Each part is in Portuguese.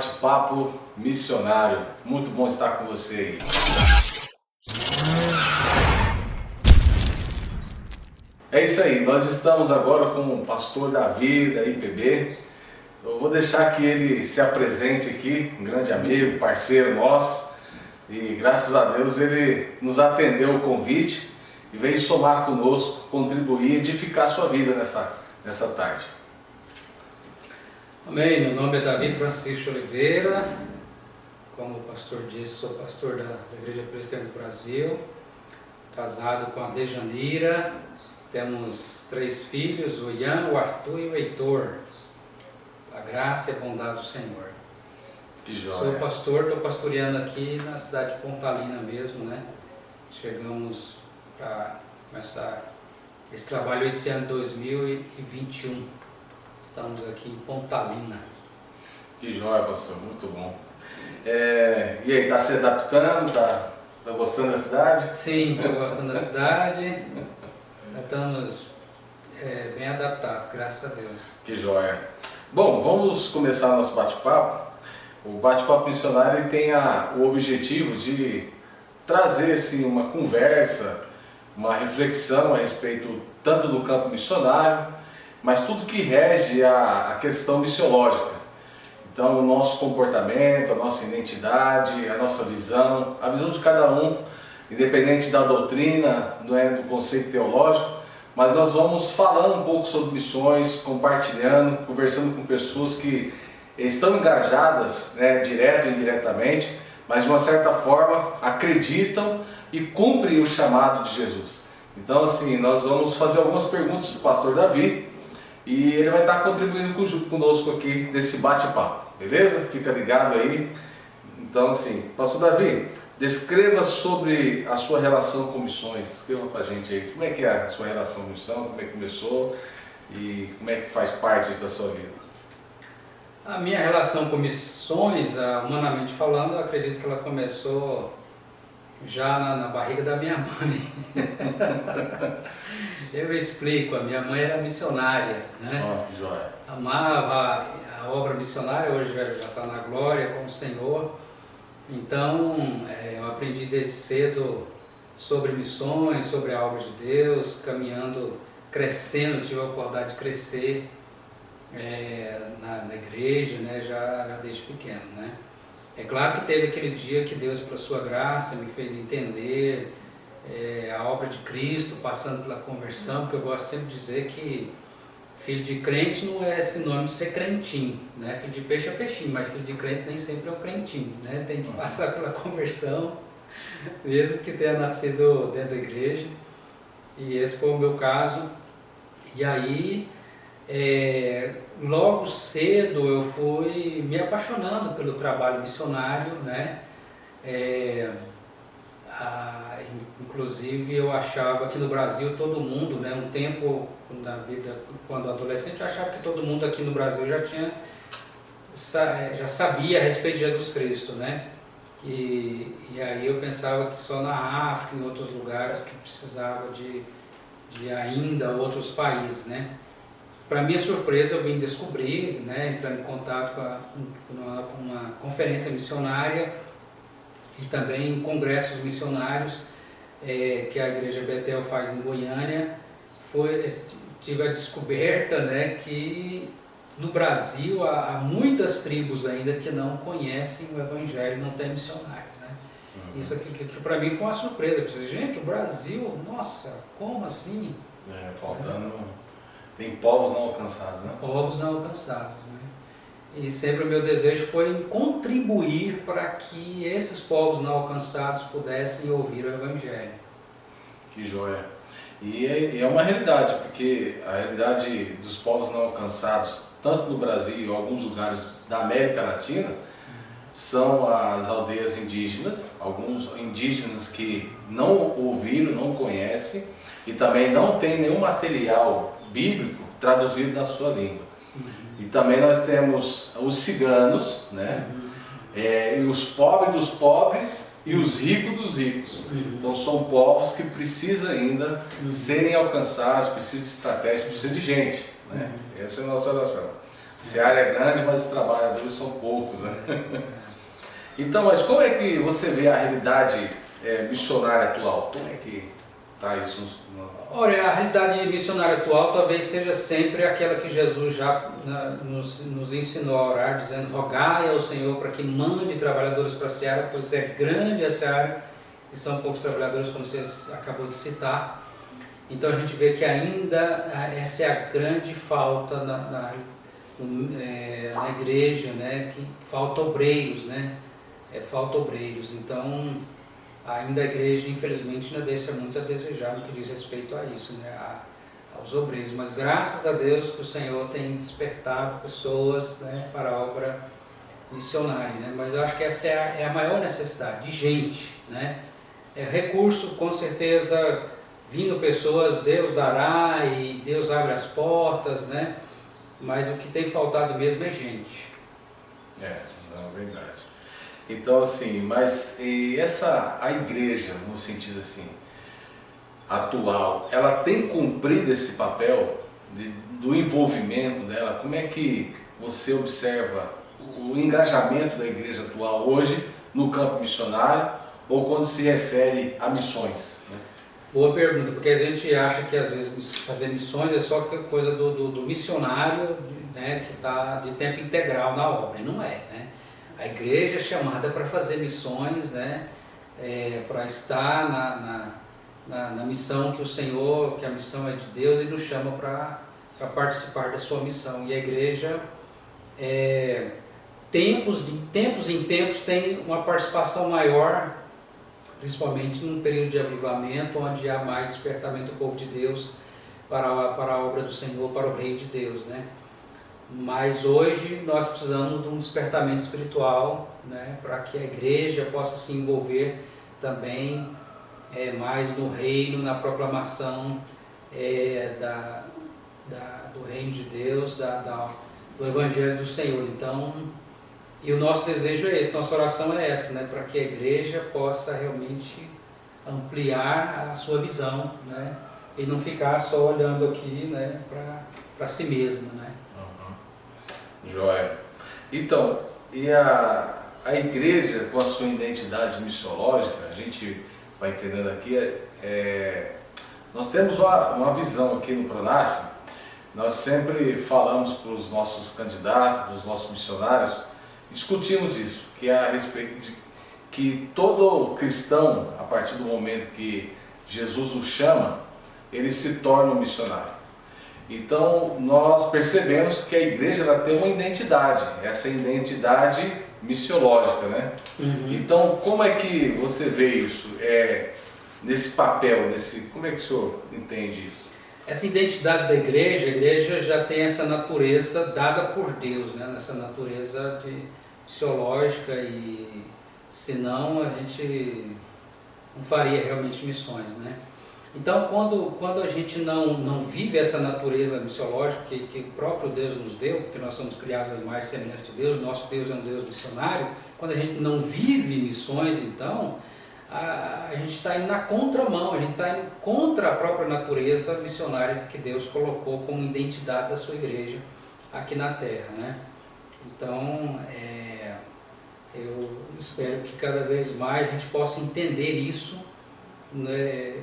bate-papo missionário. Muito bom estar com você aí. É isso aí, nós estamos agora com o pastor Davi da IPB. Eu vou deixar que ele se apresente aqui, um grande amigo, parceiro nosso. E graças a Deus ele nos atendeu o convite e veio somar conosco, contribuir, edificar a sua vida nessa tarde. Amém, meu nome é Davi Francisco Oliveira, como o pastor disse, sou pastor da Igreja Presbiteriana do Brasil, casado com a Dejanira, temos 3 filhos, o Ian, o Arthur e o Heitor, a graça e a bondade do Senhor. Que joia. Sou pastor, estou pastoreando aqui na cidade de Pontalina mesmo, né? Chegamos para começar esse trabalho esse ano 2021. Estamos aqui em Pontalina. Que joia, pastor, muito bom. E aí, está se adaptando? Está gostando da cidade? Sim, estou gostando da cidade. Estamos bem adaptados, graças a Deus. Que joia. Bom, vamos começar nosso bate-papo. O bate-papo missionário ele tem o objetivo de trazer assim, uma conversa, uma reflexão a respeito tanto do campo missionário, mas tudo que rege a questão missiológica. Então, o nosso comportamento, a nossa identidade, a nossa visão, a visão de cada um, independente da doutrina, não é, do conceito teológico, mas nós vamos falando um pouco sobre missões, compartilhando, conversando com pessoas que estão engajadas, né, direto ou indiretamente, mas de uma certa forma acreditam e cumprem o chamado de Jesus. Então, assim, nós vamos fazer algumas perguntas para o pastor Davi e ele vai estar contribuindo conosco aqui nesse bate-papo, beleza? Fica ligado aí. Então, assim, pastor Davi, descreva sobre a sua relação com missões. Escreva para a gente aí como é que é a sua relação com missão, como é que começou e como é que faz parte isso da sua vida. A minha relação com missões, humanamente falando, eu acredito que ela começou já na barriga da minha mãe. Eu explico, a minha mãe era missionária, né? Que joia. Amava a obra missionária, hoje já está na glória com o Senhor. Então, eu aprendi desde cedo sobre missões, sobre a obra de Deus, caminhando, crescendo, tive a oportunidade de crescer na igreja, né, já desde pequeno, né? É claro que teve aquele dia que Deus, por sua graça, me fez entender a obra de Cristo, passando pela conversão, porque eu gosto sempre de dizer que filho de crente não é sinônimo de ser crentinho, né? Filho de peixe é peixinho, mas filho de crente nem sempre é um crentinho, né? Tem que passar pela conversão, mesmo que tenha nascido dentro da igreja, e esse foi o meu caso. E aí, logo cedo eu fui me apaixonando pelo trabalho missionário, né? Inclusive eu achava que no Brasil todo mundo, né, um tempo na vida, quando adolescente, eu achava que todo mundo aqui no Brasil já sabia a respeito de Jesus Cristo, né? E aí eu pensava que só na África, em outros lugares, que precisava de ainda outros países, né? Para minha surpresa, eu vim descobrir, né, entrando em contato com uma conferência missionária e também congressos missionários que a Igreja Betel faz em Goiânia. Tive a descoberta, né, que no Brasil há muitas tribos ainda que não conhecem o Evangelho, não tem missionário, né? Isso aqui que para mim foi uma surpresa. Eu pensei, gente, o Brasil, nossa, como assim? Faltando... Tem povos não alcançados, né? Povos não alcançados, né? E sempre o meu desejo foi contribuir para que esses povos não alcançados pudessem ouvir o Evangelho. Que joia! E é uma realidade, porque a realidade dos povos não alcançados, tanto no Brasil e em alguns lugares da América Latina, são as aldeias indígenas, alguns indígenas que não ouviram, não conhecem e também não tem nenhum material bíblico traduzido na sua língua. E também nós temos os ciganos, né? E os pobres dos pobres e os ricos dos ricos. Então são povos que precisam ainda serem alcançados, precisam de estratégia, precisam de gente, né? Essa é a nossa oração. A seara é grande, mas os trabalhadores são poucos, né? Então, mas como é que você vê a realidade missionária atual? Como é que está isso? Olha, a realidade missionária atual talvez seja sempre aquela que Jesus já nos ensinou a orar, dizendo: rogai ao Senhor para que mande trabalhadores para a seara, pois é grande a seara e são poucos trabalhadores, como você acabou de citar. Então a gente vê que ainda essa é a grande falta na igreja, né? Que falta obreiros, né? Falta obreiros. Então ainda a igreja, infelizmente, ainda deixa muito a desejar no que diz respeito a isso, né? Aos obreiros. Mas graças a Deus que o Senhor tem despertado pessoas, né, para a obra missionária, né? Mas eu acho que essa é a maior necessidade, de gente, né? Recurso, com certeza, vindo pessoas, Deus dará e Deus abre as portas, né? Mas o que tem faltado mesmo é gente. Não, é verdade. Então, assim, mas a igreja, no sentido assim, atual, ela tem cumprido esse papel do envolvimento dela? Como é que você observa o engajamento da igreja atual hoje no campo missionário ou quando se refere a missões, né? Boa pergunta, porque a gente acha que às vezes fazer missões é só coisa do missionário, né, que está de tempo integral na obra, e não é, né? A igreja é chamada para fazer missões, né, para estar na missão que o Senhor, que a missão é de Deus, e nos chama para participar da sua missão. E a igreja, de tempos em tempos, tem uma participação maior, principalmente num período de avivamento, onde há mais despertamento do povo de Deus para a obra do Senhor, para o Reino de Deus, né? Mas hoje nós precisamos de um despertamento espiritual, né, para que a igreja possa se envolver também mais no reino, na proclamação do reino de Deus, do Evangelho do Senhor. Então, e o nosso desejo é esse, nossa oração é essa, né, para que a igreja possa realmente ampliar a sua visão, né, e não ficar só olhando aqui, né, para si mesma, né. Joia. Então, e a igreja com a sua identidade missiológica, a gente vai entendendo aqui, nós temos uma visão aqui no Pronasce, nós sempre falamos para os nossos candidatos, para os nossos missionários, discutimos isso, que é a respeito de que todo cristão, a partir do momento que Jesus o chama, ele se torna um missionário. Então, nós percebemos que a igreja ela tem uma identidade, essa identidade missiológica, né? Uhum. Então, como é que você vê isso, nesse papel, como é que o senhor entende isso? Essa identidade da igreja, a igreja já tem essa natureza dada por Deus, né? Essa natureza missiológica, e senão a gente não faria realmente missões, né? Então, quando a gente não vive essa natureza missiológica que o próprio Deus nos deu, porque nós somos criados à imagem e semelhança de Deus, nosso Deus é um Deus missionário, quando a gente não vive missões, então, a gente está indo na contramão, a gente está indo contra a própria natureza missionária que Deus colocou como identidade da sua igreja aqui na Terra, né? Então, eu espero que cada vez mais a gente possa entender isso, né,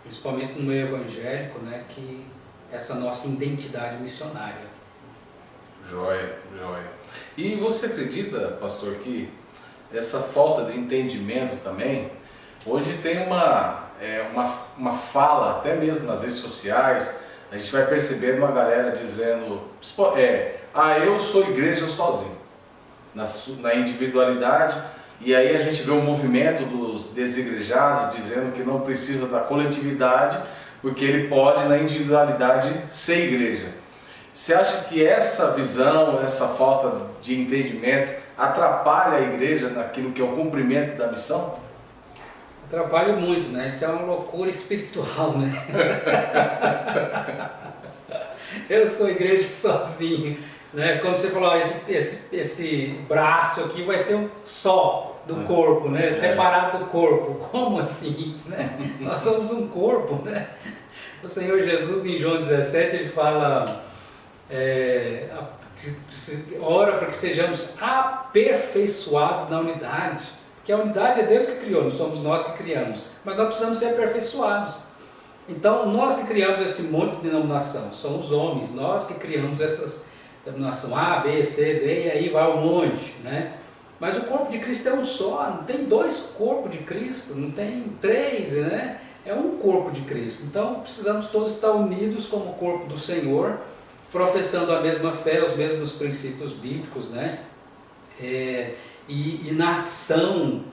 principalmente no meio evangélico, né, que essa nossa identidade missionária. Joia, joia. E você acredita, pastor, que essa falta de entendimento também, hoje tem uma fala, até mesmo nas redes sociais, a gente vai percebendo uma galera dizendo, eu sou igreja sozinho, na individualidade. E aí a gente vê um movimento dos desigrejados dizendo que não precisa da coletividade, porque ele pode na individualidade ser igreja. Você acha que essa visão, essa falta de entendimento atrapalha a igreja naquilo que é o cumprimento da missão? Atrapalha muito, né? Isso é uma loucura espiritual, né? Eu sou igreja sozinho, né? Como você falou, esse braço aqui vai ser um só do corpo, né? Separado do corpo. Como assim, né? Nós somos um corpo, né? O Senhor Jesus, em João 17, ele fala, ora para que sejamos aperfeiçoados na unidade, porque a unidade é Deus que criou, não somos nós que criamos, mas nós precisamos ser aperfeiçoados. Então, nós que criamos esse monte de denominação, são os homens, nós que criamos essas denominações A, B, C, D, e aí vai um monte, né? Mas o corpo de Cristo é um só, não tem dois corpos de Cristo, não tem três, né? É um corpo de Cristo. Então, precisamos todos estar unidos como corpo do Senhor, professando a mesma fé, os mesmos princípios bíblicos, né? E na ação,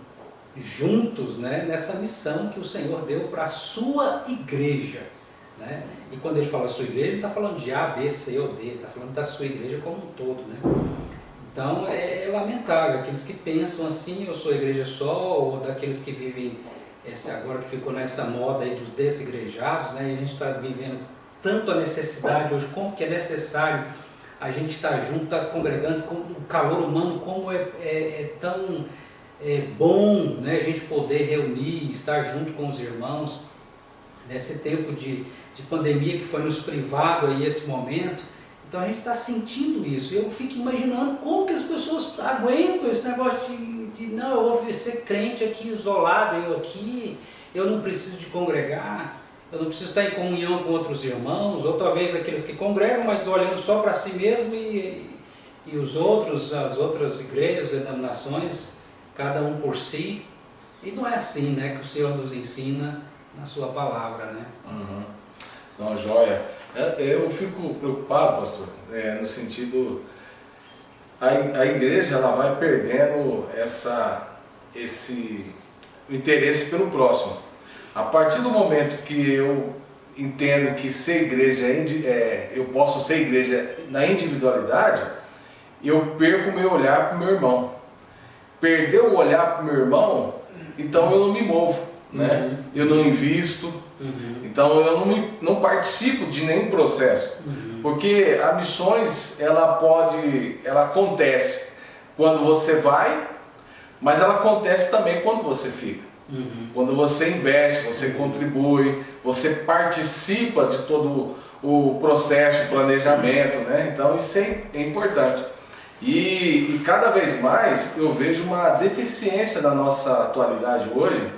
juntos, né? Nessa missão que o Senhor deu para a sua igreja, né? E quando ele fala sua igreja, ele está falando de A, B, C ou D, ele está falando da sua igreja como um todo, né? Então é lamentável, aqueles que pensam assim, eu sou igreja só, ou daqueles que vivem, agora que ficou nessa moda aí dos desigrejados, né? E a gente está vivendo tanto a necessidade hoje, como que é necessário a gente estar junto, estar congregando, com o calor humano, como é tão bom, né? A gente poder reunir, estar junto com os irmãos, nesse tempo de pandemia que foi nos privado aí esse momento. Então a gente está sentindo isso. Eu fico imaginando como que as pessoas aguentam esse negócio de não, eu vou ser crente aqui isolado, eu não preciso de congregar, eu não preciso estar em comunhão com outros irmãos, ou talvez aqueles que congregam, mas olhando só para si mesmo e os outros, as outras igrejas, denominações, cada um por si. E não é assim, né, que o Senhor nos ensina na sua palavra, né? Uhum. Não, joia. Eu fico preocupado, pastor, no sentido, a igreja ela vai perdendo esse interesse pelo próximo. A partir do momento que eu entendo que ser igreja eu posso ser igreja na individualidade, eu perco o meu olhar para o meu irmão. Perder o olhar para o meu irmão, então eu não me movo, né? Eu não invisto. Então eu não participo de nenhum processo, porque a missões ela acontece quando você vai, mas ela acontece também quando você fica, quando você investe, você contribui, você participa de todo o processo, o planejamento, né? Então isso é importante. E cada vez mais eu vejo uma deficiência na nossa atualidade hoje,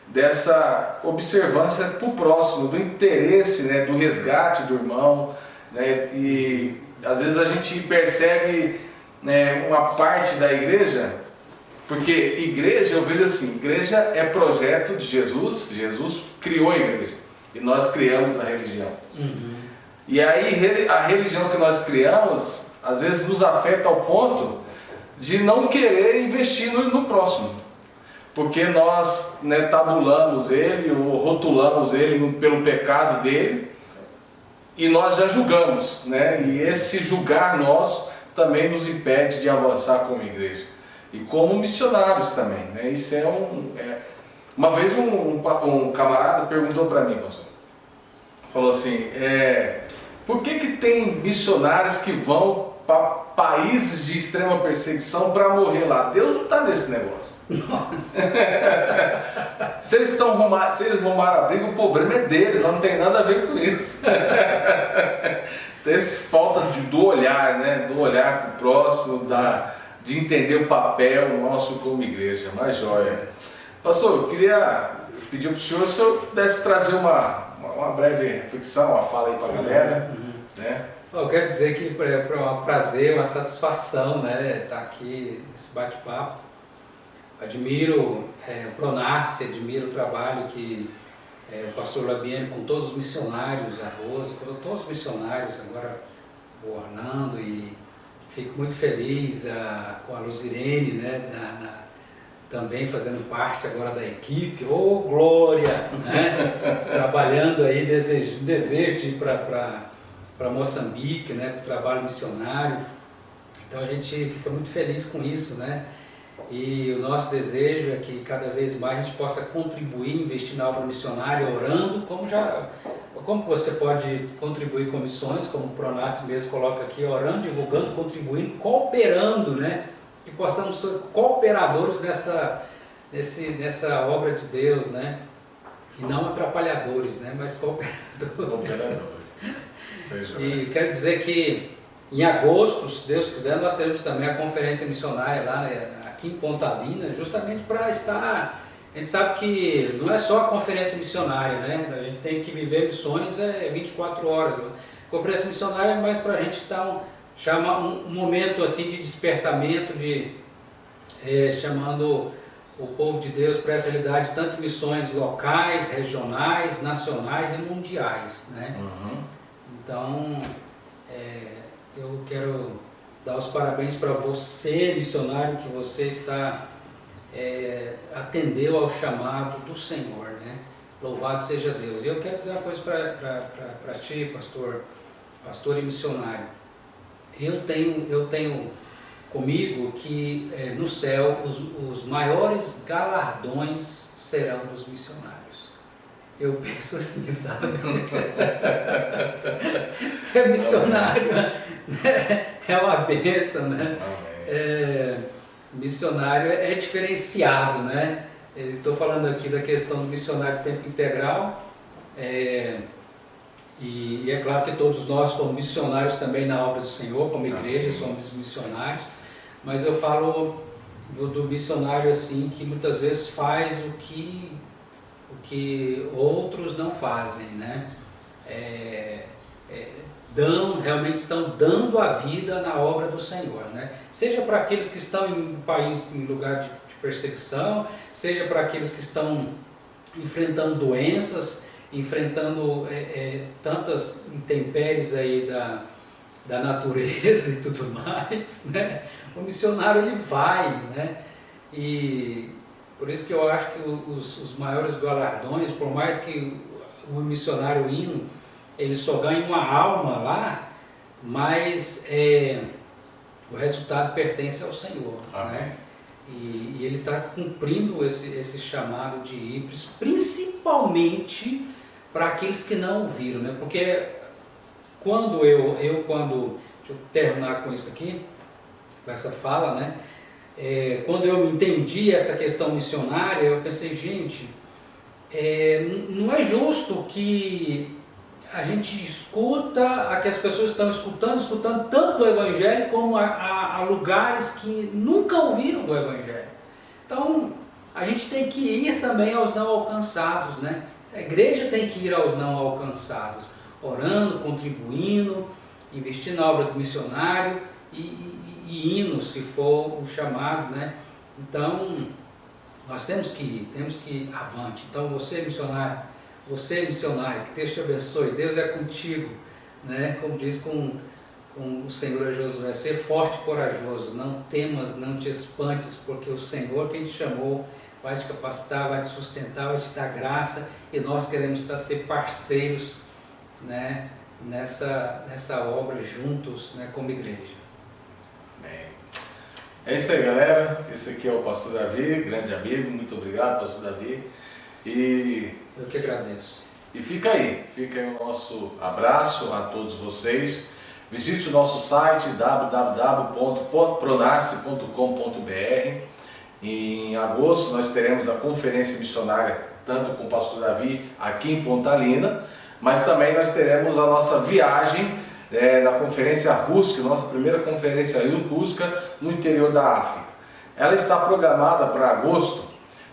dessa observância para o próximo, do interesse, né, do resgate do irmão, né, e às vezes a gente percebe, né, uma parte da igreja, porque igreja, eu vejo assim, igreja é projeto de Jesus, Jesus criou a igreja e nós criamos a religião. E aí a religião que nós criamos, às vezes nos afeta ao ponto de não querer investir no próximo. Porque nós, né, tabulamos ele, ou rotulamos ele pelo pecado dele, e nós já julgamos, né? E esse julgar nosso também nos impede de avançar como igreja. E como missionários também, né? Isso uma vez um camarada perguntou para mim, pastor, falou assim, por que tem missionários que vão para países de extrema perseguição para morrer lá? Deus não está nesse negócio. Nossa. Se eles arrumaram a briga, o problema é deles, não tem nada a ver com isso. Tem essa falta do olhar, né? Do olhar para o próximo, de entender o papel nosso como igreja. Mas joia. Pastor, eu queria pedir para o senhor se eu pudesse trazer uma breve reflexão, uma fala aí para a galera, né? Eu quero dizer que é um prazer, uma satisfação, né, estar aqui nesse bate-papo. Admiro o Pronace, admiro o trabalho que o pastor Labiene com todos os missionários, a Rosa, com todos os missionários, agora o Orlando, e fico muito feliz com a Luzirene, né, também fazendo parte agora da equipe. Ô, glória! Né? Trabalhando aí, desejo de ir para Moçambique, né, para o trabalho missionário. Então a gente fica muito feliz com isso, né? E o nosso desejo é que cada vez mais a gente possa contribuir, investir na obra missionária, orando, como você pode contribuir com missões, como o Pronace mesmo coloca aqui, orando, divulgando, contribuindo, cooperando, né? Que possamos ser cooperadores nessa obra de Deus, né? E não atrapalhadores, né? Mas cooperadores. Seja, E quero dizer que Em agosto, se Deus quiser, nós teremos também a conferência missionária lá, né, aqui em Pontalina, justamente para estar... A gente sabe que não é só a conferência missionária, né? A gente tem que viver missões 24 horas. Né? A conferência missionária é mais para a gente dar um momento assim de despertamento, chamando o povo de Deus para essa realidade, tanto de missões locais, regionais, nacionais e mundiais, né? Então, eu quero dar os parabéns para você, missionário, que você está atendeu ao chamado do Senhor, né? Louvado seja Deus. E eu quero dizer uma coisa para ti, pastor e missionário. Eu tenho comigo que no céu os maiores galardões serão dos missionários. Eu penso assim, sabe? Missionário é uma bênção, né? Missionário é diferenciado, né? Estou falando aqui da questão do missionário de tempo integral, e é claro que todos nós, como missionários também na obra do Senhor, como igreja, somos missionários, mas eu falo do missionário assim, que muitas vezes faz o que outros não fazem, né? Realmente estão dando a vida na obra do Senhor, né? Seja para aqueles que estão em um país em lugar de perseguição, seja para aqueles que estão enfrentando doenças, enfrentando tantas intempéries aí da natureza e tudo mais, né? O missionário ele vai, né? E por isso que eu acho que os maiores galardões, por mais que o missionário indo, ele só ganha uma alma lá, mas o resultado pertence ao Senhor, né? E ele está cumprindo esse chamado de ir, principalmente para aqueles que não ouviram, né? Porque quando deixa eu terminar com isso aqui, com essa fala, né? Quando eu entendi essa questão missionária, eu pensei, gente, não é justo que a gente escuta, que as pessoas estão escutando tanto o Evangelho como a lugares que nunca ouviram do Evangelho. Então, a gente tem que ir também aos não alcançados, né? A igreja tem que ir aos não alcançados, orando, contribuindo, investindo na obra do missionário e indo, se for o chamado, né? Então, nós temos que ir avante. Então, você missionário, que Deus te abençoe, Deus é contigo, né? Como diz com o Senhor a Josué, ser forte e corajoso, não temas, não te espantes, porque o Senhor quem te chamou vai te capacitar, vai te sustentar, vai te dar graça, e nós queremos ser parceiros, né? nessa obra juntos, né? Como igreja. É isso aí, galera. Esse aqui é o pastor Davi, grande amigo. Muito obrigado, pastor Davi. Eu que agradeço. E fica aí o nosso abraço a todos vocês. Visite o nosso site www.pronasce.com.br. Em agosto nós teremos a conferência missionária, tanto com o pastor Davi aqui em Pontalina, mas também nós teremos a nossa viagem na conferência rústica, nossa primeira conferência rústica no interior da África. Ela está programada para agosto,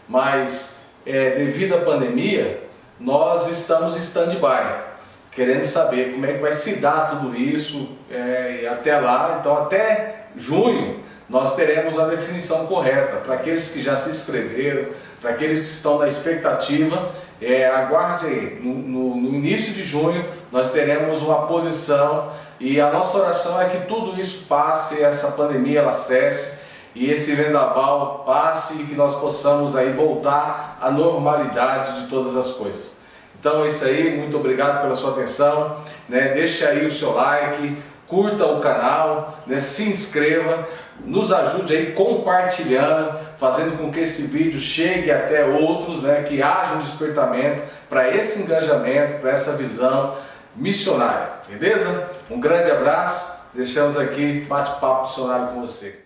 mas devido à pandemia, nós estamos em stand-by, querendo saber como é que vai se dar tudo isso, e até lá, então até junho, nós teremos a definição correta. Para aqueles que já se inscreveram, para aqueles que estão na expectativa, aguarde aí, no início de junho, nós teremos uma posição, e a nossa oração é que tudo isso passe, essa pandemia ela cesse, e esse vendaval passe e que nós possamos aí voltar à normalidade de todas as coisas. Então é isso aí, muito obrigado pela sua atenção, né? Deixa aí o seu like, curta o canal, né? Se inscreva, nos ajude aí compartilhando, fazendo com que esse vídeo chegue até outros, né? Que haja um despertamento para esse engajamento, para essa visão missionária, beleza? Um grande abraço, deixamos aqui bate-papo missionário com você.